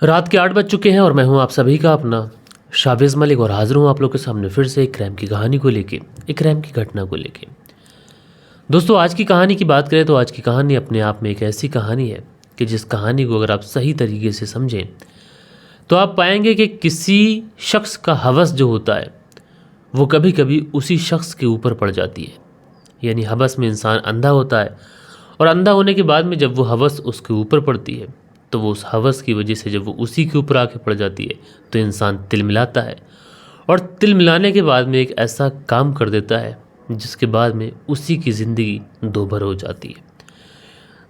रात के 8 बज चुके हैं और मैं हूं आप सभी का अपना शाबिज़ मलिक और हाज़िर हूं आप लोगों के सामने फिर से एक क्राइम की कहानी को लेके, एक क्राइम की घटना को लेके। दोस्तों आज की कहानी की बात करें तो आज की कहानी अपने आप में एक ऐसी कहानी है कि जिस कहानी को अगर आप सही तरीके से समझें तो आप पाएंगे कि किसी शख्स का हवस जो होता है वो कभी कभी उसी शख्स के ऊपर पड़ जाती है। यानी हवस में इंसान अंधा होता है और अंधा होने के बाद में जब वो हवस उसके ऊपर पड़ती है तो वो उस हवस की वजह से जब वो उसी के ऊपर आके पड़ जाती है तो इंसान तिल मिलाता है और तिल मिलाने के बाद में एक ऐसा काम कर देता है जिसके बाद में उसी की ज़िंदगी दोभर हो जाती है।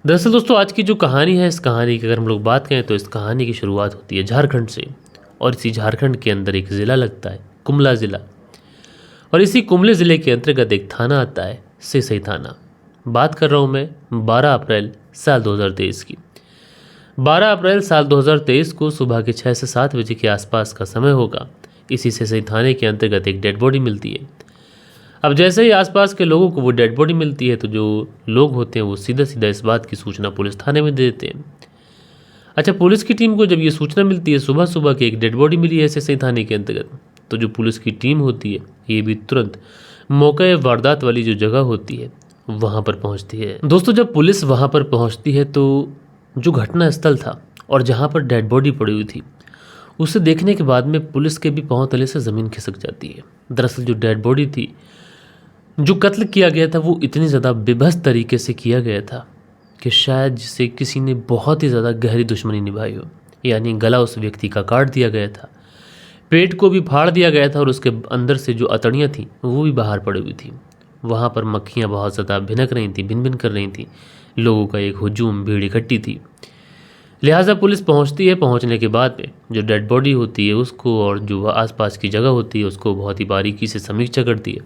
दरअसल दोस्तों आज की जो कहानी है, इस कहानी की अगर हम लोग बात करें तो इस कहानी की शुरुआत होती है झारखंड से। और इसी झारखंड के अंदर एक ज़िला लगता है कुमला ज़िला, और इसी कुमले ज़िले के अंतर्गत एक थाना आता है सिसई थाना। बात कर रहा हूँ मैं 12 अप्रैल साल 2023 की। 12 अप्रैल साल 2023 को सुबह के 6 से 7 बजे के आसपास का समय होगा। इसी सिसई थाने के अंतर्गत एक डेड बॉडी मिलती है। अब जैसे ही आसपास के लोगों को वो डेड बॉडी मिलती है तो जो लोग होते हैं वो सीधा सीधा इस बात की सूचना पुलिस थाने में दे देते हैं। अच्छा, पुलिस की टीम को जब ये सूचना मिलती है सुबह सुबह की एक डेड बॉडी मिली है सिसई थाने के अंतर्गत, तो जो पुलिस की टीम होती है ये भी तुरंत मौके वारदात वाली जो जगह होती है वहाँ पर पहुँचती है। दोस्तों जब पुलिस वहाँ पर पहुँचती है तो जो घटना स्थल था और जहाँ पर डेड बॉडी पड़ी हुई थी उसे देखने के बाद में पुलिस के भी पांव तले से ज़मीन खिसक जाती है। दरअसल जो डेड बॉडी थी, जो कत्ल किया गया था वो इतनी ज़्यादा बेबस तरीके से किया गया था कि शायद जिसे किसी ने बहुत ही ज़्यादा गहरी दुश्मनी निभाई हो। यानी गला उस व्यक्ति का काट दिया गया था, पेट को भी फाड़ दिया गया था और उसके अंदर से जो अतड़ियाँ थीं वो भी बाहर पड़ी हुई थी। वहाँ पर मक्खियाँ बहुत ज़्यादा भिनक रही थीं, भिन भिन कर रही थीं। लोगों का एक हुजूम, भीड़ इकट्ठी थी। लिहाजा पुलिस पहुंचती है। पहुंचने के बाद में जो डेड बॉडी होती है उसको और जो आसपास की जगह होती है उसको बहुत ही बारीकी से समीक्षा करती है।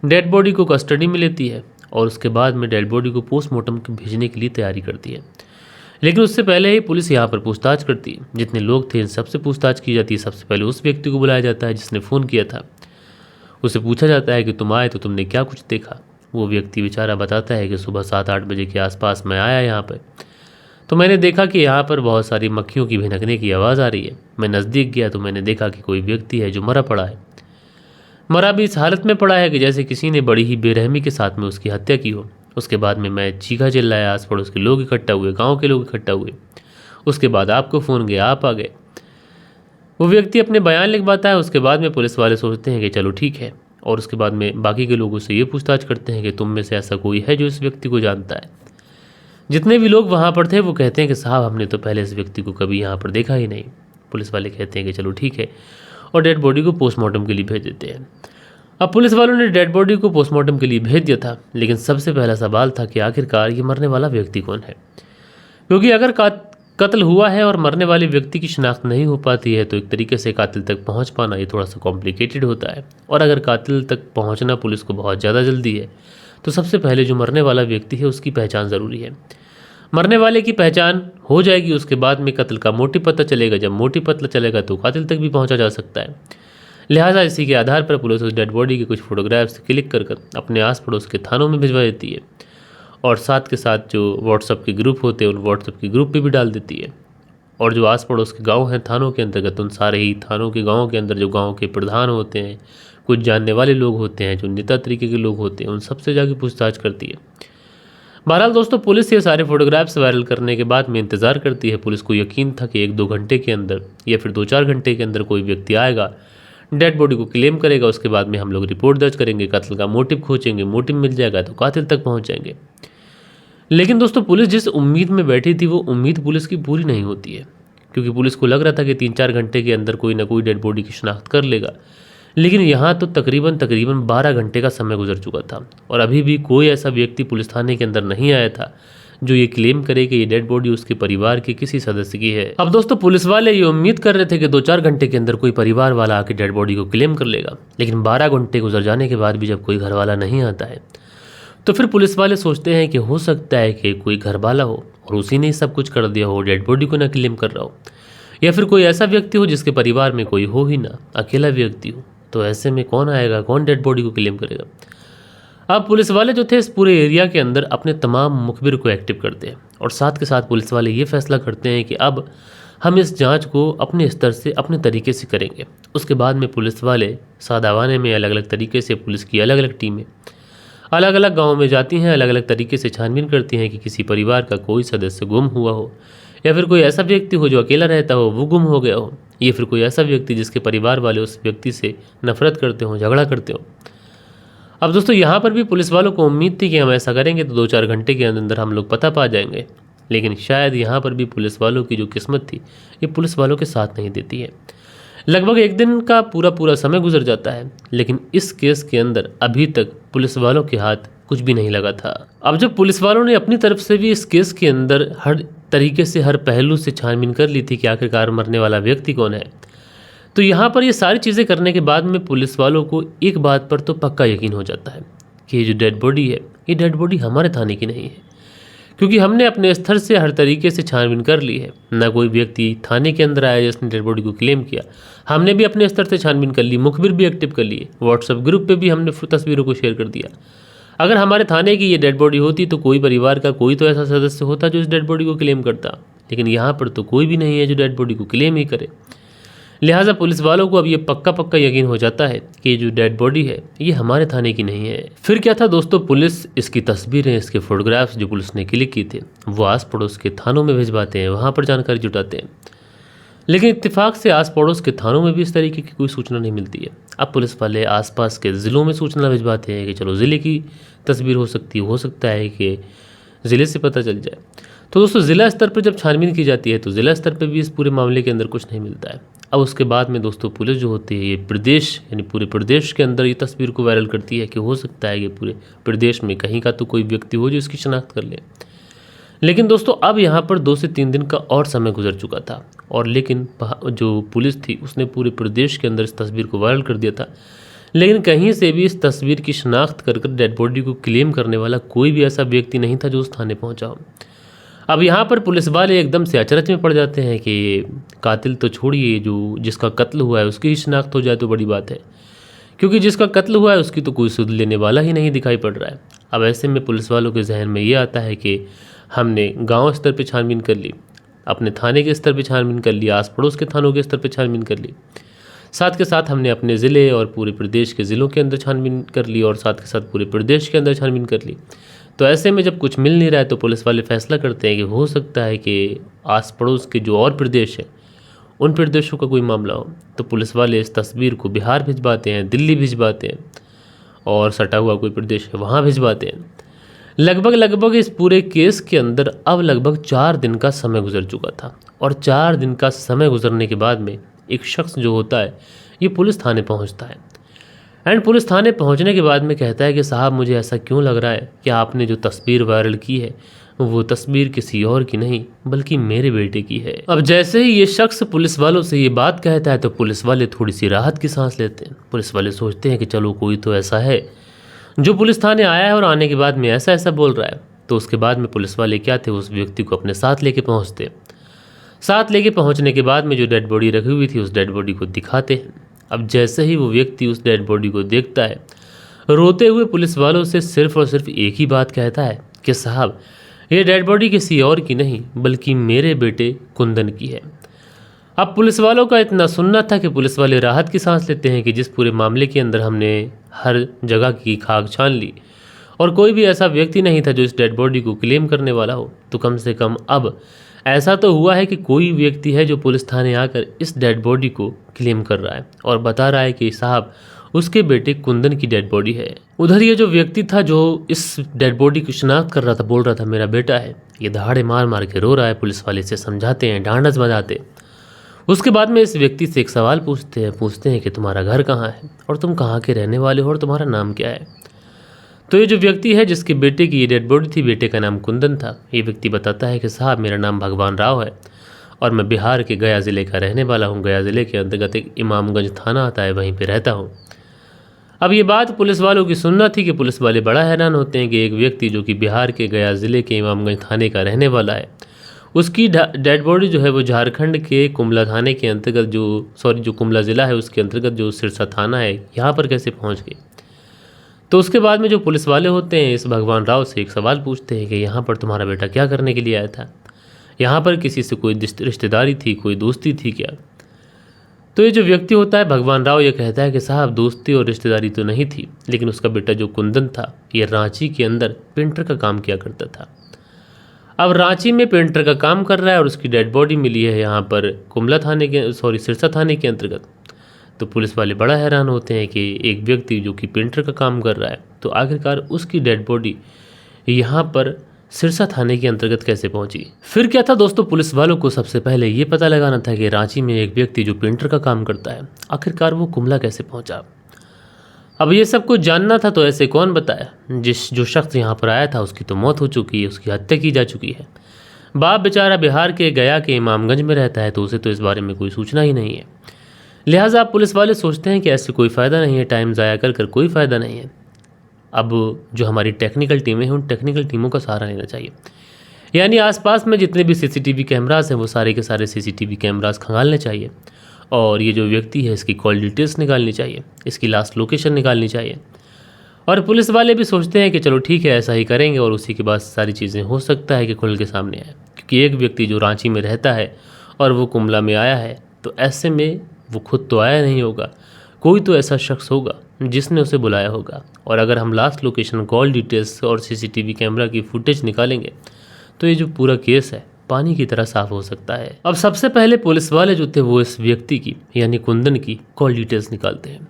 डेड बॉडी को कस्टडी में लेती है और उसके बाद में डेड बॉडी को पोस्टमार्टम भेजने के लिए तैयारी करती है। लेकिन उससे पहले ही पुलिस यहाँ पर पूछताछ करती है। जितने लोग थे इन सबसे पूछताछ की जाती है। सबसे पहले उस व्यक्ति को बुलाया जाता है जिसने फ़ोन किया था। उससे पूछा जाता है कि तुम आए तो तुमने क्या कुछ देखा। वो व्यक्ति बेचारा बताता है कि सुबह 7-8 बजे के आसपास मैं आया यहाँ पर, तो मैंने देखा कि यहाँ पर बहुत सारी मक्खियों की भिनकने की आवाज़ आ रही है। मैं नज़दीक गया तो मैंने देखा कि कोई व्यक्ति है जो मरा पड़ा है। मरा भी इस हालत में पड़ा है कि जैसे किसी ने बड़ी ही बेरहमी के साथ में उसकी हत्या की हो। उसके बाद में मैं चीखा चिल्लाया, आस पड़ोस के लोग इकट्ठा हुए, गाँव के लोग इकट्ठा हुए। उसके बाद आपको फ़ोन गया, आप आ गए। वो व्यक्ति अपने बयान लिखवाता है। उसके बाद में पुलिस वाले सोचते हैं कि चलो ठीक है, और उसके बाद में बाकी के लोगों से ये पूछताछ करते हैं कि तुम में से ऐसा कोई है जो इस व्यक्ति को जानता है। जितने भी लोग वहाँ पर थे वो कहते हैं कि साहब हमने तो पहले इस व्यक्ति को कभी यहाँ पर देखा ही नहीं। पुलिस वाले कहते हैं कि चलो ठीक है, और डेड बॉडी को पोस्टमार्टम के लिए भेज देते हैं। अब पुलिस वालों ने डेड बॉडी को पोस्टमार्टम के लिए भेज दिया था, लेकिन सबसे पहला सवाल था कि आखिरकार ये मरने वाला व्यक्ति कौन है। क्योंकि अगर कत्ल हुआ है और मरने वाले व्यक्ति की शिनाख्त नहीं हो पाती है तो एक तरीके से कातिल तक पहुंच पाना ये थोड़ा सा कॉम्प्लिकेटेड होता है। और अगर कातिल तक पहुंचना पुलिस को बहुत ज़्यादा जल्दी है तो सबसे पहले जो मरने वाला व्यक्ति है उसकी पहचान ज़रूरी है। मरने वाले की पहचान हो जाएगी, उसके बाद में कत्ल का मोटिव पता चलेगा। जब मोटिव पता चलेगा तो कातिल तक भी पहुंचा जा सकता है। लिहाजा इसी के आधार पर पुलिस उस डेड बॉडी के कुछ फोटोग्राफ्स क्लिक कर अपने आस पड़ोस के थानों में भिजवा देती है और साथ के साथ जो व्हाट्सएप के ग्रुप होते हैं उन व्हाट्सएप के ग्रुप पे भी डाल देती है। और जो आस पड़ोस के गांव हैं थानों के अंतर्गत, उन सारे ही थानों के गाँव के अंदर जो गाँव के प्रधान होते हैं, कुछ जानने वाले लोग होते हैं, जो नेता तरीके के लोग होते हैं, उन सबसे जाके पूछताछ करती है। बहरहाल दोस्तों पुलिस ये सारे फोटोग्राफ्स वायरल करने के बाद में इंतज़ार करती है। पुलिस को यकीन था कि 1-2 घंटे के अंदर या फिर 2-4 घंटे के अंदर कोई व्यक्ति आएगा, डेड बॉडी को क्लेम करेगा। उसके बाद में हम लोग रिपोर्ट दर्ज करेंगे, कत्ल का मोटिव खोजेंगे, मोटिव मिल जाएगा तो कातिल तक पहुंच जाएंगे। लेकिन दोस्तों पुलिस जिस उम्मीद में बैठी थी वो उम्मीद पुलिस की पूरी नहीं होती है। क्योंकि पुलिस को लग रहा था कि 3-4 घंटे के अंदर कोई ना कोई डेड बॉडी की शिनाख्त कर लेगा, लेकिन यहाँ तो तकरीबन 12 घंटे का समय गुजर चुका था और अभी भी कोई ऐसा व्यक्ति पुलिस थाने के अंदर नहीं आया था जो ये क्लेम करे कि ये डेड बॉडी उसके परिवार के किसी सदस्य की है। अब दोस्तों पुलिस वाले ये उम्मीद कर रहे थे कि 2-4 घंटे के अंदर कोई परिवार वाला आके डेड बॉडी को क्लेम कर लेगा, लेकिन 12 घंटे गुजर जाने के बाद भी जब कोई घर वाला नहीं आता है तो फिर पुलिस वाले सोचते हैं कि हो सकता है कि कोई घर वाला हो और उसी ने सब कुछ कर दिया हो, डेड बॉडी को ना क्लेम कर रहा हो, या फिर कोई ऐसा व्यक्ति हो जिसके परिवार में कोई हो ही ना, अकेला व्यक्ति हो। तो ऐसे में कौन आएगा, कौन डेड बॉडी को क्लेम करेगा। अब पुलिस वाले जो थे इस पूरे एरिया के अंदर अपने तमाम मुखबिर को एक्टिव करते हैं और साथ के साथ पुलिस वाले ये फैसला करते हैं कि अब हम इस जांच को अपने स्तर से अपने तरीके से करेंगे। उसके बाद में पुलिस वाले सादावाने में अलग अलग तरीके से पुलिस की अलग अलग टीमें अलग अलग गाँव में जाती हैं, अलग अलग तरीके से छानबीन करती हैं कि किसी परिवार का कोई सदस्य गुम हुआ हो, या फिर कोई ऐसा व्यक्ति हो जो अकेला रहता हो वो गुम हो गया हो, या फिर कोई ऐसा व्यक्ति जिसके परिवार वाले उस व्यक्ति से नफरत करते हो, झगड़ा करते हो। अब दोस्तों यहाँ पर भी पुलिस वालों को उम्मीद थी कि हम ऐसा करेंगे तो 2-4 घंटे के अंदर हम लोग पता पा जाएंगे, लेकिन शायद यहाँ पर भी पुलिस वालों की जो किस्मत थी ये पुलिस वालों के साथ नहीं देती है। लगभग 1 दिन का पूरा समय गुजर जाता है, लेकिन इस केस के अंदर अभी तक पुलिस वालों के हाथ कुछ भी नहीं लगा था। अब जब पुलिस वालों ने अपनी तरफ से भी इस केस के अंदर हर तरीके से हर पहलू से छानबीन कर ली थी कि आखिरकार मरने वाला व्यक्ति कौन है, तो यहाँ पर ये सारी चीज़ें करने के बाद में पुलिस वालों को एक बात पर तो पक्का यकीन हो जाता है कि ये जो डेड बॉडी है ये डेड बॉडी हमारे थाने की नहीं है, क्योंकि हमने अपने स्तर से हर तरीके से छानबीन कर ली है। ना कोई व्यक्ति थाने के अंदर आया जिसने डेड बॉडी को क्लेम किया, हमने भी अपने स्तर से छानबीन कर ली, मुखबिर भी एक्टिव कर लिए, व्हाट्सएप ग्रुप पे भी हमने तस्वीरों को शेयर कर दिया। अगर हमारे थाने की ये डेड बॉडी होती तो कोई परिवार का कोई तो ऐसा सदस्य होता जो इस डेड बॉडी को क्लेम करता, लेकिन यहाँ पर तो कोई भी नहीं है जो डेड बॉडी को क्लेम ही करे। लिहाजा पुलिस वालों को अब ये पक्का यकीन हो जाता है कि ये जो डेड बॉडी है ये हमारे थाने की नहीं है। फिर क्या था दोस्तों, पुलिस इसकी तस्वीरें, इसके फोटोग्राफ्स जो पुलिस ने क्लिक किए थे वो आस पड़ोस के थानों में भिजवाते हैं, वहाँ पर जानकारी जुटाते हैं, लेकिन इत्तेफाक से आस पड़ोस के थानों में भी इस तरीके की कोई सूचना नहीं मिलती है। अब पुलिस वाले आसपास के ज़िलों में सूचना भिजवाते हैं कि चलो ज़िले की तस्वीर हो सकता है कि ज़िले से पता चल जाए। तो दोस्तों ज़िला स्तर पर जब छानबीन की जाती है तो ज़िला स्तर पर भी इस पूरे मामले के अंदर कुछ नहीं मिलता है। अब उसके बाद में दोस्तों पुलिस जो होती है ये प्रदेश यानी पूरे प्रदेश के अंदर ये तस्वीर को वायरल करती है कि हो सकता है कि पूरे प्रदेश में कहीं का तो कोई व्यक्ति हो जो इसकी शनाख्त कर ले। लेकिन दोस्तों अब यहाँ पर 2 से 3 दिन का और समय गुजर चुका था, और लेकिन जो पुलिस थी उसने पूरे प्रदेश के अंदर इस तस्वीर को वायरल कर दिया था, लेकिन कहीं से भी इस तस्वीर की शनाख्त कर डेड बॉडी को क्लेम करने वाला कोई भी ऐसा व्यक्ति नहीं था जो उस थाने पहुँचा हो। अब यहाँ पर पुलिस वाले एकदम से अचरज में पड़ जाते हैं कि कातिल तो छोड़िए, जो जिसका कत्ल हुआ है उसकी ही शनाख्त हो जाए तो बड़ी बात है, क्योंकि जिसका कत्ल हुआ है उसकी तो कोई सुध लेने वाला ही नहीं दिखाई पड़ रहा है। अब ऐसे में पुलिस वालों के जहन में ये आता है कि हमने गांव स्तर पे छानबीन कर ली, अपने थाने के स्तर पे छानबीन कर ली, आस पड़ोस के थानों के स्तर पे छानबीन कर ली, साथ के साथ हमने अपने ज़िले और पूरे प्रदेश के ज़िलों के अंदर छानबीन कर ली, और साथ के साथ पूरे प्रदेश के अंदर छानबीन कर ली। तो ऐसे में जब कुछ मिल नहीं रहा है तो पुलिस वाले फैसला करते हैं कि हो सकता है कि आस पड़ोस के जो और प्रदेश हैं उन प्रदेशों का कोई मामला हो। तो पुलिस वाले इस तस्वीर को बिहार भिजवाते हैं, दिल्ली भिजवाते हैं, और सटा हुआ कोई प्रदेश है वहाँ भिजवाते हैं। लगभग इस पूरे केस के अंदर अब लगभग 4 दिन का समय गुजर चुका था, और 4 दिन का समय गुजरने के बाद में एक शख्स जो होता है ये पुलिस थाने पहुंचता है। एंड पुलिस थाने पहुंचने के बाद में कहता है कि साहब मुझे ऐसा क्यों लग रहा है कि आपने जो तस्वीर वायरल की है वो तस्वीर किसी और की नहीं बल्कि मेरे बेटे की है। अब जैसे ही ये शख्स पुलिस वालों से ये बात कहता है तो पुलिस वाले थोड़ी सी राहत की सांस लेते हैं। पुलिस वाले सोचते हैं कि चलो कोई तो ऐसा है जो पुलिस थाने आया है और आने के बाद में ऐसा बोल रहा है। तो उसके बाद में पुलिस वाले क्या थे, उस व्यक्ति को अपने साथ लेके पहुँचते। साथ लेके पहुँचने के बाद में जो डेड बॉडी रखी हुई थी उस डेड बॉडी को दिखाते हैं। अब जैसे ही वो व्यक्ति उस डेड बॉडी को देखता है, रोते हुए पुलिस वालों से सिर्फ और सिर्फ एक ही बात कहता है कि साहब ये डेड बॉडी किसी और की नहीं बल्कि मेरे बेटे कुंदन की है। अब पुलिस वालों का इतना सुनना था कि पुलिस वाले राहत की सांस लेते हैं कि जिस पूरे मामले के अंदर हमने हर जगह की खाक छान ली और कोई भी ऐसा व्यक्ति नहीं था जो इस डेड बॉडी को क्लेम करने वाला हो, तो कम से कम अब ऐसा तो हुआ है कि कोई व्यक्ति है जो पुलिस थाने आकर इस डेड बॉडी को क्लेम कर रहा है और बता रहा है कि साहब उसके बेटे कुंदन की डेड बॉडी है। उधर ये जो व्यक्ति था जो इस डेड बॉडी की शिनाख्त कर रहा था, बोल रहा था मेरा बेटा है, ये दहाड़े मार मार के रो रहा है। पुलिस वाले से समझाते हैं, ढांढस बजाते। उसके बाद में इस व्यक्ति से एक सवाल पूछते हैं कि तुम्हारा घर कहाँ है और तुम कहाँ के रहने वाले हो और तुम्हारा नाम क्या है। तो ये जो व्यक्ति है जिसके बेटे की ये डेड बॉडी थी, बेटे का नाम कुंदन था, ये व्यक्ति बताता है कि साहब मेरा नाम भगवान राव है और मैं बिहार के गया ज़िले का रहने वाला हूँ। गया ज़िले के अंतर्गत एक इमामगंज थाना आता है, वहीं पे रहता हूँ। अब ये बात पुलिस वालों की सुनना थी कि पुलिस वाले बड़ा हैरान होते हैं कि एक व्यक्ति जो कि बिहार के गया ज़िले के इमामगंज थाने का रहने वाला है, उसकी डेड बॉडी जो है वो झारखंड के कुमला थाने के अंतर्गत जो कुमला ज़िला है उसके अंतर्गत जो सिरसा थाना है, यहाँ पर कैसे पहुँच गई। तो उसके बाद में जो पुलिस वाले होते हैं इस भगवान राव से एक सवाल पूछते हैं कि यहाँ पर तुम्हारा बेटा क्या करने के लिए आया था। यहाँ पर किसी से कोई रिश्तेदारी थी, कोई दोस्ती थी क्या? तो ये जो व्यक्ति होता है भगवान राव, ये कहता है कि साहब दोस्ती और रिश्तेदारी तो नहीं थी, लेकिन उसका बेटा जो कुंदन था ये रांची के अंदर पेंटर का काम किया करता था। अब रांची में पेंटर का काम कर रहा है और उसकी डेड बॉडी मिली है यहाँ पर सिरसा थाने के अंतर्गत। तो पुलिस वाले बड़ा हैरान होते हैं कि एक व्यक्ति जो कि पेंटर का काम कर रहा है, तो आखिरकार उसकी डेड बॉडी यहाँ पर सिरसा थाने के अंतर्गत कैसे पहुंची। फिर क्या था दोस्तों, पुलिस वालों को सबसे पहले ये पता लगाना था कि रांची में एक व्यक्ति जो पेंटर का काम करता है, आखिरकार वो कुमला कैसे पहुंचा। अब ये सब कुछ जानना था, तो ऐसे कौन बताया? जो शख्स यहाँ पर आया था उसकी तो मौत हो चुकी है, उसकी हत्या की जा चुकी है। बाप बेचारा बिहार के गया के इमामगंज में रहता है, तो उसे तो इस बारे में कोई सूचना ही नहीं है। लिहाजा पुलिस वाले सोचते हैं कि ऐसे कोई फ़ायदा नहीं है, टाइम ज़ाया कर कोई फ़ायदा नहीं है। अब जो हमारी टेक्निकल टीमें हैं, उन टेक्निकल टीमों का सहारा लेना चाहिए। यानी आसपास में जितने भी सीसीटीवी कैमरास हैं वो सारे के सारे सीसीटीवी कैमरास खंगालने चाहिए, और ये जो व्यक्ति है इसकी कॉल डिटेल्स निकालनी चाहिए, इसकी लास्ट लोकेशन निकालनी चाहिए। और पुलिस वाले भी सोचते हैं कि चलो ठीक है, ऐसा ही करेंगे, और उसी के बाद सारी चीज़ें हो सकता है कि खुल के सामने आए। क्योंकि एक व्यक्ति जो रांची में रहता है और वो कुमला में आया है, तो ऐसे में वो खुद तो आया नहीं होगा, कोई तो ऐसा शख्स होगा जिसने उसे बुलाया होगा। और अगर हम लास्ट लोकेशन, कॉल डिटेल्स और सीसीटीवी कैमरा की फुटेज निकालेंगे तो ये जो पूरा केस है पानी की तरह साफ हो सकता है। अब सबसे पहले पुलिस वाले जो थे वो इस व्यक्ति की यानी कुंदन की कॉल डिटेल्स निकालते हैं।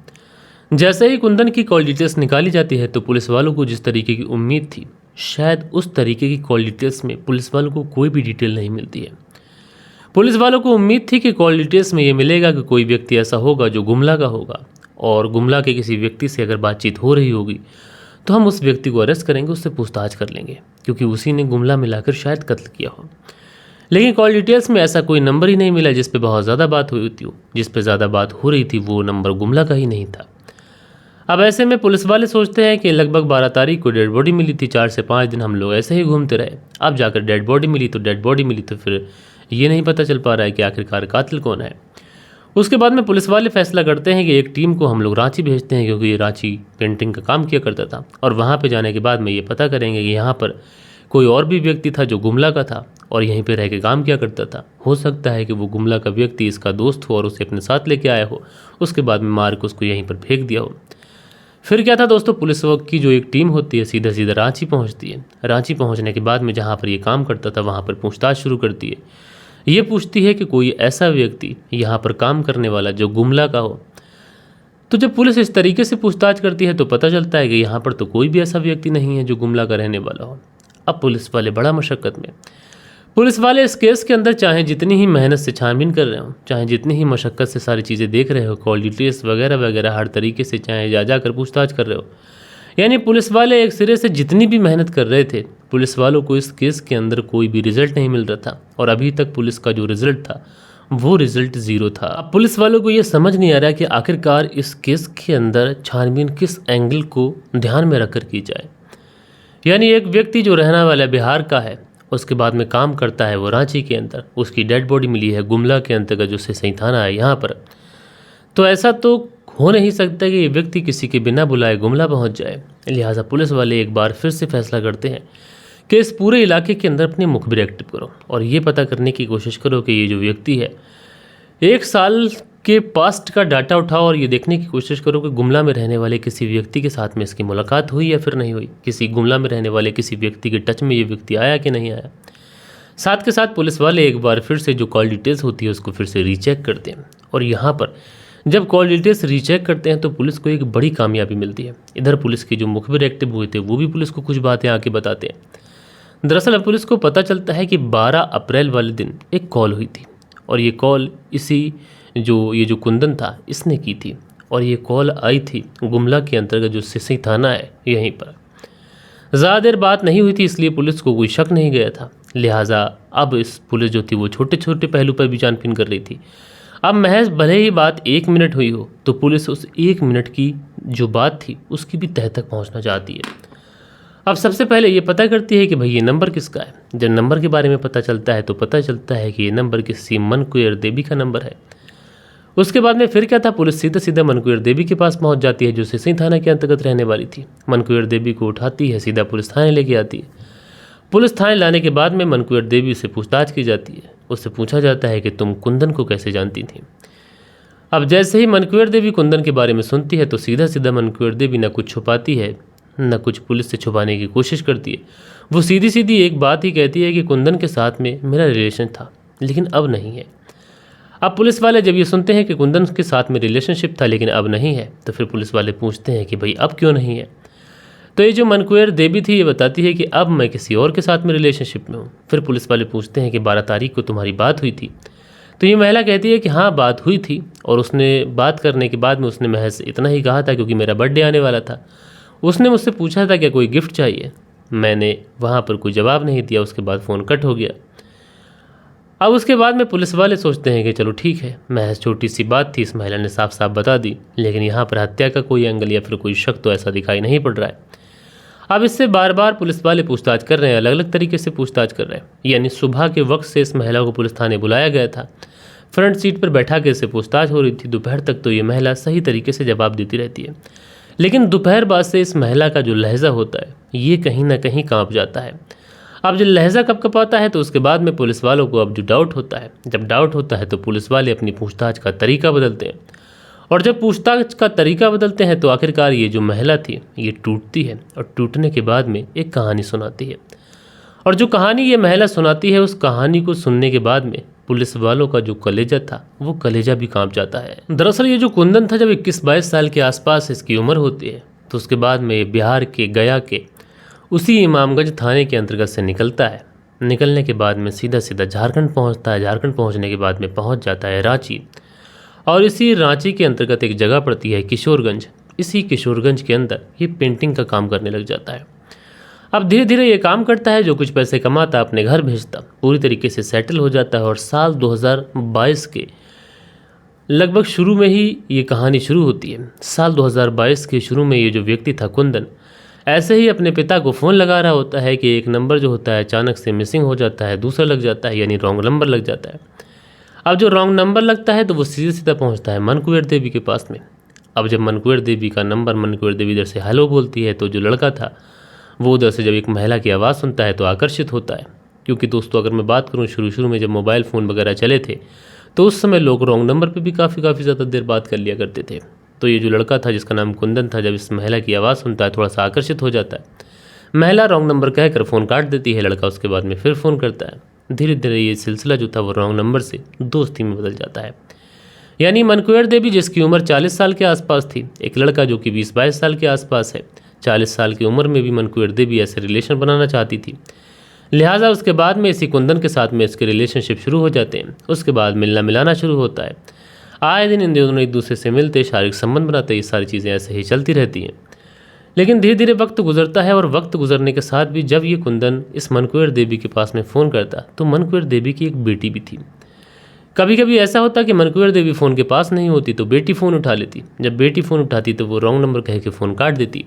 जैसे ही कुंदन की कॉल डिटेल्स निकाली जाती है तो पुलिस वालों को जिस तरीके की उम्मीद थी, शायद उस तरीके की कॉल डिटेल्स में पुलिस वालों को कोई भी डिटेल नहीं मिलती है। पुलिस वालों को उम्मीद थी कि कॉल डिटेल्स में ये मिलेगा कि कोई व्यक्ति ऐसा होगा जो गुमला का होगा, और गुमला के किसी व्यक्ति से अगर बातचीत हो रही होगी तो हम उस व्यक्ति को अरेस्ट करेंगे, उससे पूछताछ कर लेंगे, क्योंकि उसी ने गुमला में लाकर शायद कत्ल किया हो। लेकिन कॉल डिटेल्स में ऐसा कोई नंबर ही नहीं मिला जिस पे बहुत ज़्यादा बात हुई थी। जिस पे ज़्यादा बात हो रही थी वो नंबर गुमला का ही नहीं था। अब ऐसे में पुलिस वाले सोचते हैं कि लगभग 12 तारीख को डेड बॉडी मिली थी, 4 से 5 दिन हम लोग ऐसे ही घूमते रहे। अब जाकर डेड बॉडी मिली तो फिर ये नहीं पता चल पा रहा है कि आखिरकार कातिल कौन है। उसके बाद में पुलिस वाले फैसला करते हैं कि एक टीम को हम लोग रांची भेजते हैं, क्योंकि ये रांची पेंटिंग का काम किया करता था, और वहाँ पे जाने के बाद में ये पता करेंगे कि यहाँ पर कोई और भी व्यक्ति था जो गुमला का था और यहीं पे रह के काम किया करता था। हो सकता है कि वो गुमला का व्यक्ति इसका दोस्त हो और उसे अपने साथ लेके आया हो, उसके बाद में मार के उसको यहीं पर फेंक दिया हो। फिर क्या था दोस्तों, पुलिस की जो एक टीम होती है सीधा सीधा रांची पहुँचती है। रांची पहुँचने के बाद में जहाँ पर ये काम करता था वहाँ पर पूछताछ शुरू करती है। ये पूछती है कि कोई ऐसा व्यक्ति यहाँ पर काम करने वाला जो गुमला का हो। तो जब पुलिस इस तरीके से पूछताछ करती है तो पता चलता है कि यहाँ पर तो कोई भी ऐसा व्यक्ति नहीं है जो गुमला का रहने वाला हो। अब पुलिस वाले बड़ा मशक्क़त में, पुलिस वाले इस केस के अंदर चाहे जितनी ही मेहनत से छानबीन कर रहे हो, चाहे जितनी ही मशक्क़त से सारी चीज़ें देख रहे हो, कॉल डिटेल्स वगैरह वगैरह हर तरीके से चाहे जा कर पूछताछ कर रहे हो, यानी पुलिस वाले एक सिरे से जितनी भी मेहनत कर रहे थे, पुलिस वालों को इस केस के अंदर कोई भी रिजल्ट नहीं मिल रहा था। और अभी तक पुलिस का जो रिजल्ट था वो रिजल्ट 0 था। अब पुलिस वालों को ये समझ नहीं आ रहा कि आखिरकार इस केस के अंदर छानबीन किस एंगल को ध्यान में रखकर की जाए। यानी एक व्यक्ति जो रहने वाला बिहार का है, उसके बाद में काम करता है वो रांची के अंदर, उसकी डेड बॉडी मिली है गुमला के अंतर्गत जो सिसई थाना है यहाँ पर। तो ऐसा तो हो नहीं सकता कि ये व्यक्ति किसी के बिना बुलाए गुमला पहुंच जाए। लिहाजा पुलिस वाले एक बार फिर से फैसला करते हैं कि इस पूरे इलाके के अंदर अपनी मुखबिर एक्टिव करो और ये पता करने की कोशिश करो कि ये जो व्यक्ति है 1 साल के पास्ट का डाटा उठाओ और ये देखने की कोशिश करो कि गुमला में रहने वाले किसी व्यक्ति के साथ में इसकी मुलाकात हुई या फिर नहीं हुई, किसी गुमला में रहने वाले किसी व्यक्ति के टच में ये व्यक्ति आया कि नहीं आया। साथ के साथ पुलिस वाले एक बार फिर से जो कॉल डिटेल्स होती है उसको फिर से रीचेक करते हैं। और यहाँ पर जब कॉल डिटेल्स रीचेक करते हैं तो पुलिस को एक बड़ी कामयाबी मिलती है। इधर पुलिस के जो मुखबिर एक्टिव हुए थे वो भी पुलिस को कुछ बातें आके बताते हैं। दरअसल अब पुलिस को पता चलता है कि 12 अप्रैल वाले दिन एक कॉल हुई थी और ये कॉल ये जो कुंदन था इसने की थी, और ये कॉल आई थी गुमला के अंतर्गत जो सिसई थाना है यहीं पर। ज़्यादा देर बात नहीं हुई थी, इसलिए पुलिस को कोई शक नहीं गया था। लिहाजा अब इस पुलिस जो थी वो छोटे छोटे पहलू पर भी छानबीन कर रही थी। अब महज भले ही बात 1 मिनट हुई हो तो पुलिस उस 1 मिनट की जो बात थी उसकी भी तह तक पहुंचना चाहती है। अब सबसे पहले ये पता करती है कि भाई ये नंबर किसका है। जब नंबर के बारे में पता चलता है तो पता चलता है कि ये नंबर किसी मनकुयर देवी का नंबर है। उसके बाद में फिर क्या था, पुलिस सीधा सीधा मनकुयर देवी के पास पहुंच जाती है जो सिसई थाना के अंतर्गत रहने वाली थी। मनकुयर देवी को उठाती है, सीधा पुलिस थाने लेके आती है। पुलिस थाने लाने के बाद में मनकुएर देवी से पूछताछ की जाती है। उससे पूछा जाता है कि तुम कुंदन को कैसे जानती थी। अब जैसे ही मनकुएर देवी कुंदन के बारे में सुनती है तो सीधा सीधा मनकुएर देवी न कुछ छुपाती है न कुछ पुलिस से छुपाने की कोशिश करती है। वो सीधी सीधी एक बात ही कहती है कि कुंदन के साथ में मेरा रिलेशन था लेकिन अब नहीं है। अब पुलिस वाले जब ये सुनते हैं कि कुंदन के साथ में रिलेशनशिप था लेकिन अब नहीं है तो फिर पुलिस वाले पूछते हैं कि भाई अब क्यों नहीं है। तो ये जो मनकुएर देवी थी ये बताती है कि अब मैं किसी और के साथ में रिलेशनशिप में हूँ। फिर पुलिस वाले पूछते हैं कि 12 तारीख को तुम्हारी बात हुई थी। तो ये महिला कहती है कि हाँ बात हुई थी और उसने बात करने के बाद में उसने महज इतना ही कहा था क्योंकि मेरा बर्थडे आने वाला था। उसने मुझसे पूछा था क्या कोई गिफ्ट चाहिए। मैंने वहाँ पर कोई जवाब नहीं दिया। उसके बाद फ़ोन कट हो गया। अब उसके बाद में पुलिस वाले सोचते हैं कि चलो ठीक है, महज छोटी सी बात थी, इस महिला ने साफ साफ बता दी, लेकिन यहाँ पर हत्या का कोई एंगल या फिर कोई शक तो ऐसा दिखाई नहीं पड़ रहा है। अब इससे बार बार पुलिस वाले पूछताछ कर रहे हैं, अलग अलग तरीके से पूछताछ कर रहे हैं। यानी सुबह के वक्त से इस महिला को पुलिस थाने बुलाया गया था, फ्रंट सीट पर बैठा के इससे पूछताछ हो रही थी। दोपहर तक तो ये महिला सही तरीके से जवाब देती रहती है, लेकिन दोपहर बाद से इस महिला का जो लहजा होता है ये कहीं ना कहीं कांप जाता है। अब जब लहजा कपकपाता है तो उसके बाद में पुलिस वालों को अब जो डाउट होता है, जब डाउट होता है तो पुलिस वाले अपनी पूछताछ का तरीका बदलते हैं। और जब पूछताछ का तरीका बदलते हैं तो आखिरकार ये जो महिला थी ये टूटती है और टूटने के बाद में एक कहानी सुनाती है। और जो कहानी ये महिला सुनाती है उस कहानी को सुनने के बाद में पुलिस वालों का जो कलेजा था वो कलेजा भी कांप जाता है। दरअसल ये जो कुंदन था जब 21-22 साल के आसपास इसकी उम्र होती है तो उसके बाद में ये बिहार के गया के उसी इमामगंज थाने के अंतर्गत से निकलता है। निकलने के बाद में सीधा सीधा झारखंड पहुंचता है। झारखंड पहुंचने के बाद में पहुंच जाता है रांची, और इसी रांची के अंतर्गत एक जगह पड़ती है किशोरगंज। इसी किशोरगंज के अंदर ये पेंटिंग का काम करने लग जाता है। अब धीरे धीरे ये काम करता है, जो कुछ पैसे कमाता अपने घर भेजता, पूरी तरीके से सेटल हो जाता है। और साल 2022 के लगभग शुरू में ही ये कहानी शुरू होती है। साल 2022 के शुरू में ये जो व्यक्ति था कुंदन, ऐसे ही अपने पिता को फ़ोन लगा रहा होता है कि एक नंबर जो होता है अचानक से मिसिंग हो जाता है, दूसरा लग जाता है, यानी रॉन्ग नंबर लग जाता है। अब जो रॉन्ग नंबर लगता है तो वो सीधे सीधा पहुंचता है मनकुएर देवी के पास में। अब जब मनकुएर देवी का नंबर, मनकुएर देवी इधर से हेलो बोलती है तो जो लड़का था वो उधर से जब एक महिला की आवाज़ सुनता है तो आकर्षित होता है। क्योंकि दोस्तों अगर मैं बात करूँ शुरू में जब मोबाइल फ़ोन वगैरह चले थे तो उस समय लोग रॉन्ग नंबर पर भी काफ़ी ज़्यादा देर बात कर लिया करते थे। तो ये जो लड़का था जिसका नाम कुंदन था, जब इस महिला की आवाज़ सुनता है थोड़ा सा आकर्षित हो जाता है। महिला रॉन्ग नंबर कहकर फ़ोन काट देती है, लड़का उसके बाद में फिर फ़ोन करता है। धीरे धीरे ये सिलसिला जो था वो रॉन्ग नंबर से दोस्ती में बदल जाता है। यानी मनकुएर देवी जिसकी उम्र 40 साल के आसपास थी, एक लड़का जो कि 20-22 साल के आसपास है, 40 साल की उम्र में भी मनकुएर देवी ऐसे रिलेशन बनाना चाहती थी। लिहाजा उसके बाद में इसी कुंदन के साथ में इसके रिलेशनशिप शुरू हो जाते हैं। उसके बाद मिलना मिलाना शुरू होता है। आए दिन इन दोनों एक दूसरे से मिलते, शारीरिक संबंध बनाते, ये सारी चीज़ें ऐसे ही चलती रहती हैं। लेकिन धीरे धीरे वक्त गुजरता है और वक्त गुजरने के साथ भी जब ये कुंदन इस मनकुएर देवी के पास में फ़ोन करता तो मनकुएर देवी की एक बेटी भी थी। कभी कभी ऐसा होता कि मनकुएर देवी फ़ोन के पास नहीं होती तो बेटी फ़ोन उठा लेती। जब बेटी फ़ोन उठाती तो वो रॉन्ग नंबर कह के फ़ोन काट देती।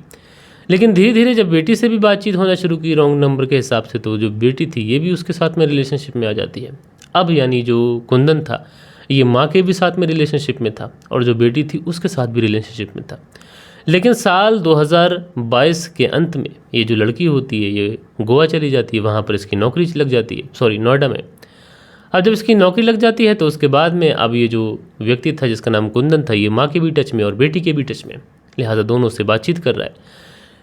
लेकिन धीरे धीरे जब बेटी से भी बातचीत होना शुरू की रॉन्ग नंबर के हिसाब से, तो जो बेटी थी ये भी उसके साथ में रिलेशनशिप में आ जाती है। अब यानी जो कुंदन था ये माँ के भी साथ में रिलेशनशिप में था और जो बेटी थी उसके साथ भी रिलेशनशिप में था। लेकिन साल 2022 के अंत में ये जो लड़की होती है ये गोवा चली जाती है, वहाँ पर इसकी नौकरी लग जाती है, नोएडा में। अब जब इसकी नौकरी लग जाती है तो उसके बाद में अब ये जो व्यक्ति था जिसका नाम कुंदन था, ये माँ के भी टच में और बेटी के भी टच में, लिहाजा दोनों से बातचीत कर रहा है।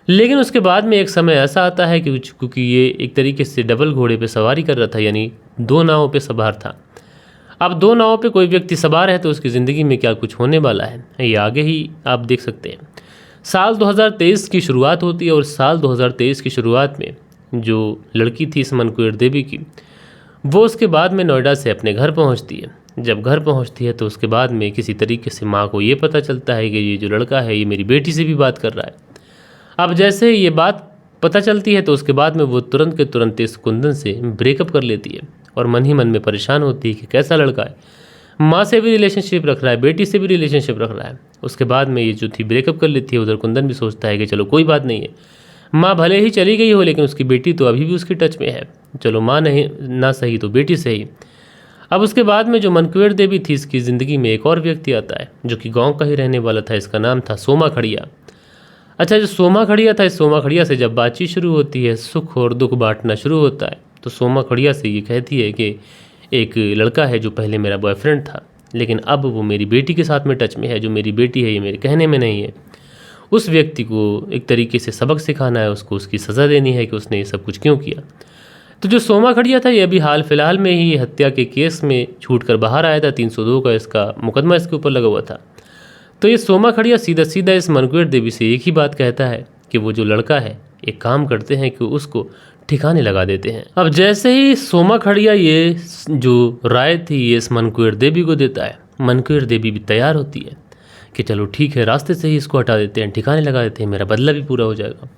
लेकिन उसके बाद में एक समय ऐसा आता है कि क्योंकि ये एक तरीके से डबल घोड़े पे सवारी कर रहा था, यानी 2 नावों पे सवार था। अब 2 नावों पे कोई व्यक्ति सवार है तो उसकी ज़िंदगी में क्या कुछ होने वाला है ये आगे ही आप देख सकते हैं। साल 2023 की शुरुआत होती है और साल 2023 की शुरुआत में जो लड़की थी इस मनकुएर देवी की, वो उसके बाद में नोएडा से अपने घर पहुंचती है। जब घर पहुंचती है तो उसके बाद में किसी तरीके से माँ को ये पता चलता है कि ये जो लड़का है ये मेरी बेटी से भी बात कर रहा है। अब जैसे ये बात पता चलती है तो उसके बाद में वो तुरंत के तुरंत इस कुंदन से ब्रेकअप कर लेती है और मन ही मन में परेशान होती है कि कैसा लड़का है, माँ से भी रिलेशनशिप रख रहा है, बेटी से भी रिलेशनशिप रख रहा है। उसके बाद में ये जो थी ब्रेकअप कर लेती है। उधर कुंदन भी सोचता है कि चलो कोई बात नहीं है, माँ भले ही चली गई हो लेकिन उसकी बेटी तो अभी भी उसके टच में है, चलो माँ नहीं ना सही तो बेटी सही। अब उसके बाद में जो मनकुएर देवी थी इसकी ज़िंदगी में एक और व्यक्ति आता है जो कि गाँव का ही रहने वाला था। इसका नाम था सोमा खड़िया। अच्छा, जो सोमा खड़िया था, इस सोमा खड़िया से जब बातचीत शुरू होती है, सुख और दुख बांटना शुरू होता है, तो सोमा खड़िया से ये कहती है कि एक लड़का है जो पहले मेरा बॉयफ्रेंड था, लेकिन अब वो मेरी बेटी के साथ में टच में है। जो मेरी बेटी है ये मेरे कहने में नहीं है। उस व्यक्ति को एक तरीके से सबक सिखाना है, उसको उसकी सज़ा देनी है कि उसने ये सब कुछ क्यों किया। तो जो सोमा खड़िया था ये अभी हाल फिलहाल में ही हत्या के केस में छूट कर बाहर आया था। 302 का इसका मुकदमा इसके ऊपर लगा हुआ था। तो ये सोमा खड़िया सीधा सीधा इस मनकुएर देवी से एक ही बात कहता है कि वो जो लड़का है, एक काम करते हैं कि उसको ठिकाने लगा देते हैं। अब जैसे ही सोमा खड़िया ये जो राय थी ये इस मनकुएर देवी को देता है, मनकुएर देवी भी तैयार होती है कि चलो ठीक है, रास्ते से ही इसको हटा देते हैं, ठिकाने लगा देते हैं, मेरा बदला भी पूरा हो जाएगा।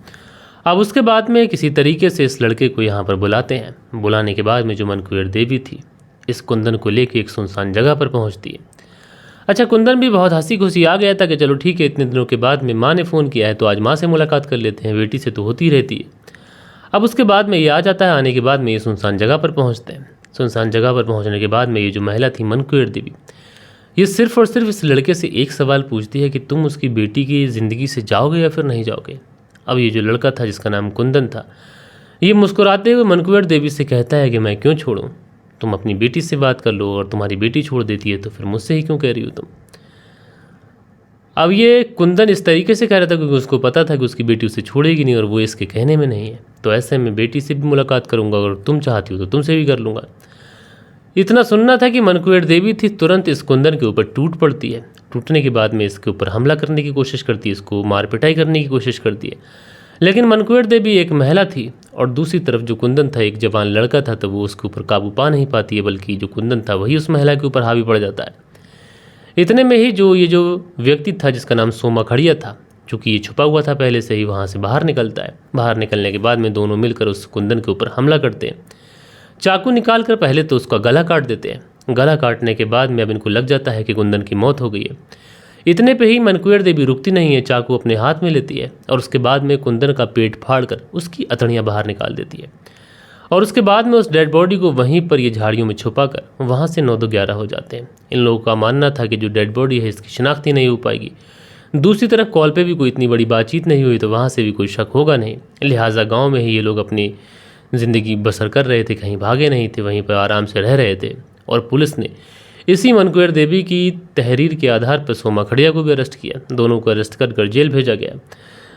अब उसके बाद में किसी तरीके से इस लड़के को यहाँ पर बुलाते हैं। बुलाने के बाद में जो मनकुएर देवी थी इस कुंदन को लेकर एक सुनसान जगह पर पहुँचती है। अच्छा, कुंदन भी बहुत हंसी खुशी आ गया था कि चलो ठीक है, इतने दिनों के बाद में माँ ने फ़ोन किया है तो आज माँ से मुलाकात कर लेते हैं, बेटी से तो होती रहती है। अब उसके बाद में ये आ जाता है। आने के बाद में ये सुनसान जगह पर पहुँचते हैं। सुनसान जगह पर पहुँचने के बाद में ये जो महिला थी मनकुएर देवी, ये सिर्फ और सिर्फ इस लड़के से एक सवाल पूछती है कि तुम उसकी बेटी की ज़िंदगी से जाओगे या फिर नहीं जाओगे। अब ये जो लड़का था जिसका नाम कुंदन था, ये मुस्कुराते हुए मनकुएर देवी से कहता है कि मैं क्यों छोड़ूं, तुम अपनी बेटी से बात कर लो, और तुम्हारी बेटी छोड़ देती है तो फिर मुझसे ही क्यों कह रही हो तुम। अब ये कुंदन इस तरीके से कह रहा था क्योंकि उसको पता था कि उसकी बेटी उसे छोड़ेगी नहीं और वो इसके कहने में नहीं है। तो ऐसे में बेटी से भी मुलाकात करूंगा, अगर तुम चाहती हो तो तुमसे भी कर लूँगा। इतना सुनना था कि मनकुएर देवी थी तुरंत इस कुंदन के ऊपर टूट पड़ती है। टूटने के बाद में इसके ऊपर हमला करने की कोशिश करती है, इसको मार पिटाई करने की कोशिश करती है। लेकिन मनकुएर देवी एक महिला थी और दूसरी तरफ जो कुंदन था एक जवान लड़का था, तो वो उसके ऊपर काबू पा नहीं पाती है, बल्कि जो कुंदन था वही उस महिला के ऊपर हावी पड़ जाता है। इतने में ही ये जो व्यक्ति था जिसका नाम सोमा खड़िया था, चूँकि ये छुपा हुआ था पहले से ही, वहाँ से बाहर निकलता है। बाहर निकलने के बाद में दोनों मिलकर उस कुंदन के ऊपर हमला करते हैं। चाकू निकाल कर पहले तो उसका गला काट देते हैं। गला काटने के बाद में अब इनको लग जाता है कि कुंदन की मौत हो गई है। इतने पे ही मनकुएर देवी रुकती नहीं है, चाकू अपने हाथ में लेती है और उसके बाद में कुंदन का पेट फाड़कर उसकी अतड़ियाँ बाहर निकाल देती है। और उसके बाद में उस डेड बॉडी को वहीं पर ये झाड़ियों में छुपाकर वहाँ से 9-11 हो जाते हैं। इन लोगों का मानना था कि जो डेड बॉडी है इसकी शिनाख्त ही नहीं हो पाएगी। दूसरी तरफ कॉल पे भी कोई इतनी बड़ी बातचीत नहीं हुई, तो वहाँ से भी कोई शक होगा नहीं। लिहाजा गाँव में ही ये लोग अपनी ज़िंदगी बसर कर रहे थे, कहीं भागे नहीं थे, वहीं पर आराम से रह रहे थे। और पुलिस ने इसी मनकुएर देवी की तहरीर के आधार पर सोमा खड़िया को भी अरेस्ट किया। दोनों को अरेस्ट कर जेल भेजा गया।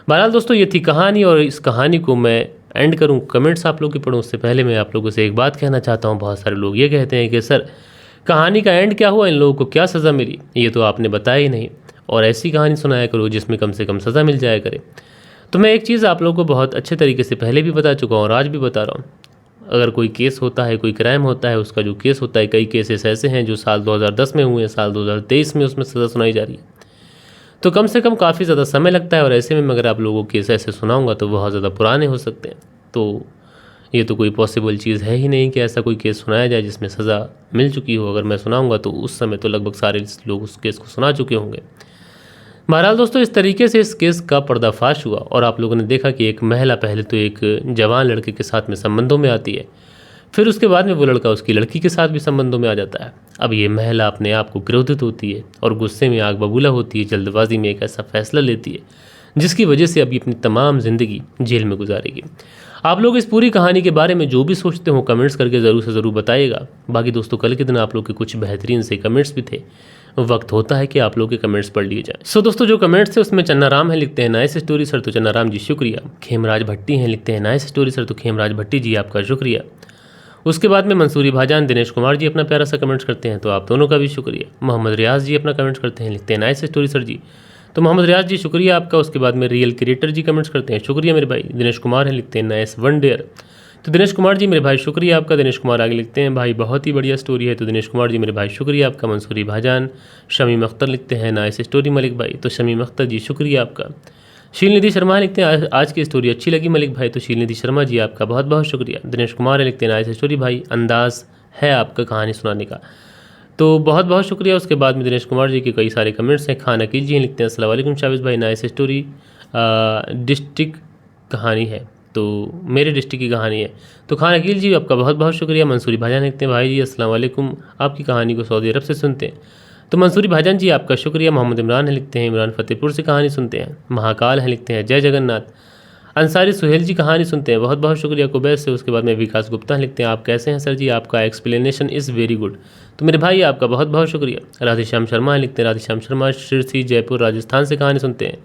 बहरहाल दोस्तों, ये थी कहानी, और इस कहानी को मैं एंड करूं, कमेंट्स आप लोग की पढ़ूं उससे पहले मैं आप लोगों से एक बात कहना चाहता हूं। बहुत सारे लोग ये कहते हैं कि सर कहानी का एंड क्या हुआ, इन लोगों को क्या सज़ा मिली, ये तो आपने बताया ही नहीं, और ऐसी कहानी सुनाया करो जिसमें कम से कम सज़ा मिल जाया करे। तो मैं एक चीज़ आप लोगों को बहुत अच्छे तरीके से पहले भी बता चुका हूँ और आज भी बता रहा हूँ। अगर कोई केस होता है, कोई क्राइम होता है, उसका जो केस होता है, कई केसेस ऐसे हैं जो साल 2010 में हुए हैं, साल 2023 में उसमें सज़ा सुनाई जा रही है, तो कम से कम काफ़ी ज़्यादा समय लगता है। और ऐसे में अगर आप लोगों को केस ऐसे सुनाऊंगा तो बहुत ज़्यादा पुराने हो सकते हैं। तो ये तो कोई पॉसिबल चीज़ है ही नहीं कि ऐसा कोई केस सुनाया जाए जिसमें सज़ा मिल चुकी हो। अगर मैं सुनाऊंगा तो उस समय तो लगभग सारे लोग उस केस को सुना चुके होंगे। बहरहाल दोस्तों, इस तरीके से इस केस का पर्दाफाश हुआ और आप लोगों ने देखा कि एक महिला पहले तो एक जवान लड़के के साथ में संबंधों में आती है, फिर उसके बाद में वो लड़का उसकी लड़की के साथ भी संबंधों में आ जाता है। अब ये महिला अपने आप को क्रोधित होती है और गुस्से में आग बबूला होती है, जल्दबाजी में एक ऐसा फैसला लेती है जिसकी वजह से अभी अपनी तमाम ज़िंदगी जेल में गुजारेगी। आप लोग इस पूरी कहानी के बारे में जो भी सोचते हो कमेंट्स करके ज़रूर से ज़रूर बताइएगा। बाकी दोस्तों, कल के दिन आप लोग के कुछ बेहतरीन से कमेंट्स भी थे, वक्त होता है कि आप लोग के कमेंट्स पढ़ लिए जाए। सो दोस्तों, जो कमेंट्स थे उसमें चन्ना राम है, लिखते हैं नाइस स्टोरी सर, तो चन्ना राम जी शुक्रिया। खेमराज भट्टी हैं, लिखते हैं नाइस स्टोरी सर, तो खेमराज भट्टी जी आपका शुक्रिया। उसके बाद में मंसूरी भाजान दिनेश कुमार जी अपना प्यारा सा कमेंट्स करते हैं, तो आप दोनों का भी शुक्रिया। मोहम्मद रियाज जी अपना कमेंट्स करते हैं, लिखते हैं नाइस स्टोरी सर जी, तो मोहम्मद रियाज जी शुक्रिया आपका। उसके बाद में रियल क्रिएटर जी कमेंट्स करते हैं, शुक्रिया मेरे भाई। दिनेश कुमार हैं, लिखते हैं नाइस वन डेयर, तो दिनेश कुमार जी मेरे भाई शुक्रिया आपका। दिनेश कुमार आगे लिखते हैं भाई बहुत ही बढ़िया स्टोरी है, तो दिनेश कुमार जी मेरे भाई शुक्रिया आपका। मंसूरी भाजान शमीम अख्तर लिखते हैं नाइस स्टोरी मलिक भाई, तो शमीम अख्तर जी शुक्रिया आपका। शील निधि शर्मा लिखते हैं आज की स्टोरी अच्छी लगी मलिक भाई, तो शील निधि शर्मा जी आपका बहुत बहुत शुक्रिया। दिनेश कुमार लिखते हैं नाइस स्टोरी भाई, अंदाज़ है आपका कहानी सुनाने का, तो बहुत बहुत शुक्रिया। उसके बाद में दिनेश कुमार जी के कई सारे कमेंट्स हैं। खान अकील जी लिखते हैं अस्सलाम वालेकुम शाबिज़ भाई, नाइस स्टोरी, डिस्ट्रिक्ट कहानी है, तो मेरे डिस्ट्रिक्ट की कहानी है, तो खान अकील जी आपका बहुत बहुत शुक्रिया। मंसूरी भाईजान लिखते हैं भाई जी अस्सलाम वालेकुम, आपकी कहानी को सऊदी अरब से सुनते हैं, तो मंसूरी भाईजान जी आपका शुक्रिया। मोहम्मद इमरान है, लिखते हैं इमरान फतेहपुर से कहानी सुनते हैं। महाकाल है, लिखते हैं जय जगन्नाथ। अंसारी सुहेल जी कहानी सुनते हैं, बहुत बहुत शुक्रिया कुबैस से। उसके बाद में विकास गुप्ता लिखते हैं आप कैसे हैं सर जी, आपका एक्सप्लेनेशन इज़ वेरी गुड। तो मेरे भाई आपका बहुत बहुत शुक्रिया। राधेश्याम शर्मा लिखते हैं, राधेश्याम शर्मा शिरसी जयपुर राजस्थान से कहानी सुनते हैं।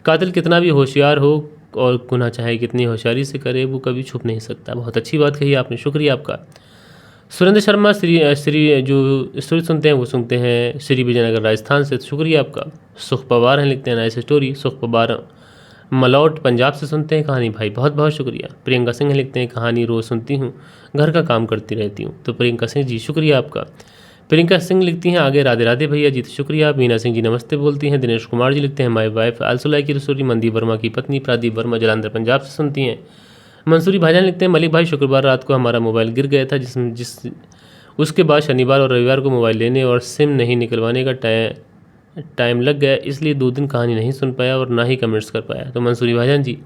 कातिल कितना भी होशियार हो और गुनाह चाहे कितनी होशियारी से करे वो कभी छुप नहीं सकता। बहुत अच्छी बात कही आपने, शुक्रिया आपका। सुरेंद्र शर्मा श्री जो स्टोरी सुनते हैं वो सुनते हैं श्री विजयनगर राजस्थान से, शुक्रिया आपका। सुख पवार हैं, लिखते हैं नाइस स्टोरी। सुख पवार मलौट पंजाब से सुनते हैं कहानी, भाई बहुत बहुत शुक्रिया। प्रियंका सिंह लिखते हैं कहानी रोज़ सुनती हूँ, घर का काम करती रहती हूँ। तो प्रियंका सिंह जी शुक्रिया आपका। प्रियंका सिंह लिखती हैं आगे राधे राधे भैया जी, तो शुक्रिया। बीना सिंह जी नमस्ते बोलती हैं। दिनेश कुमार जी लिखते हैं my wife also like your story. Mandeep Verma की पत्नी प्रादीप वर्मा जलंधर पंजाब से सुनती हैं। मंसूरी भाईजान लिखते हैं मलिक भाई शुक्रवार रात को हमारा मोबाइल गिर गया था, उसके बाद शनिवार और रविवार को मोबाइल लेने और सिम नहीं निकलवाने का टाइम लग गया, इसलिए 2 दिन कहानी नहीं सुन पाया और ना ही कमेंट्स कर पाया। तो मंसूरी भाईजान जी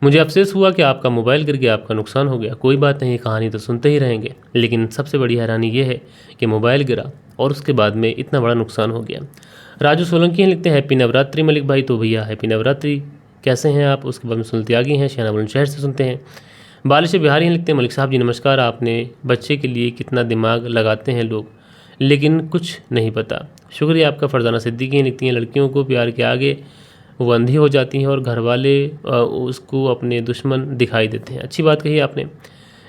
मुझे अफसोस हुआ कि आपका मोबाइल गिर गया, आपका नुकसान हो गया। कोई बात नहीं, कहानी तो सुनते ही रहेंगे, लेकिन सबसे बड़ी हैरानी ये है कि मोबाइल गिरा और उसके बाद में इतना बड़ा नुकसान हो गया। राजू सोलंकी हैं, लिखते हैं हैप्पी नवरात्रि मलिक भाई। तो भैया हैप्पी नवरात्रि, कैसे हैं आप। उसके बाद में सुनती आ गई हैं शहना बुलंदशहर से सुनते हैं। बालिश बिहारी हैं, लिखते हैं मलिक साहब जी नमस्कार। आपने बच्चे के लिए कितना दिमाग लगाते हैं लोग, लेकिन कुछ नहीं पता, शुक्रिया आपका। फरजाना सिद्दीकी लिखती हैं लड़कियों को प्यार के आगे वो अंधी हो जाती हैं और घर वाले उसको अपने दुश्मन दिखाई देते हैं। अच्छी बात कही आपने।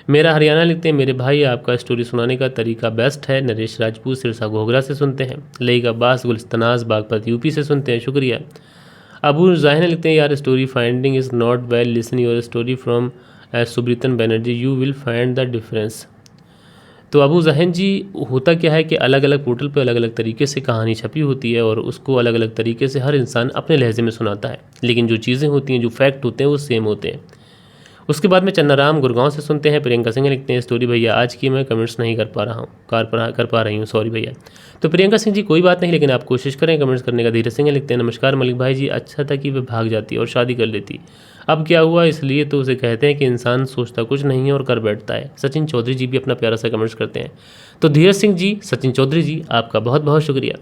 मेरा हरियाणा लिखते हैं मेरे भाई आपका स्टोरी सुनाने का तरीका बेस्ट है। नरेश राजपूत सिरसा घोघरा से सुनते हैं। लेक अब्बास गुलस्तनाज बागपत यूपी से सुनते हैं, शुक्रिया। अबू जाहिन लिखते हैं यार story finding is not well, listen your story from Subratan Banerjee, you will find the difference. तो अबू जहन जी होता क्या है कि अलग अलग पोर्टल पे अलग अलग तरीके से कहानी छपी होती है और उसको अलग अलग तरीके से हर इंसान अपने लहजे में सुनाता है, लेकिन जो चीज़ें होती हैं जो फैक्ट होते हैं वो सेम होते हैं। उसके बाद में चन्नाराम गुड़गांव से सुनते हैं। प्रियंका सिंह लिखते हैं स्टोरी भैया आज की मैं कमेंट्स नहीं कर पा रही हूँ, सॉरी भैया। तो प्रियंका सिंह जी कोई बात नहीं, लेकिन आप कोशिश करें कमेंट्स करने का। धीरज सिंह लिखते हैं नमस्कार मलिक भाई जी, अच्छा था कि वह भाग जाती और शादी कर लेती, अब क्या हुआ, इसलिए तो उसे कहते हैं कि इंसान सोचता कुछ नहीं है और कर बैठता है। सचिन चौधरी जी भी अपना प्यारा सा कमेंट्स करते हैं। तो धीरज सिंह जी, सचिन चौधरी जी आपका बहुत बहुत शुक्रिया।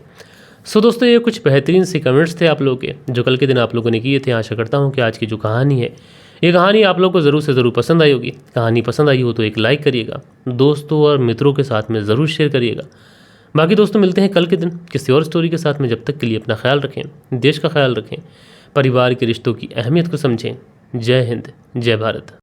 सो दोस्तों ये कुछ बेहतरीन से कमेंट्स थे आप लोगों के जो कल के दिन आप लोगों ने किए थे। आशा करता हूँ कि आज की जो कहानी है ये कहानी आप लोगों को ज़रूर से ज़रूर पसंद आई होगी। कहानी पसंद आई हो तो एक लाइक करिएगा, दोस्तों और मित्रों के साथ में ज़रूर शेयर करिएगा। बाकी दोस्तों मिलते हैं कल के दिन किसी और स्टोरी के साथ में। जब तक के लिए अपना ख्याल रखें, देश का ख्याल रखें, परिवार के रिश्तों की अहमियत को समझें। जय हिंद, जय भारत।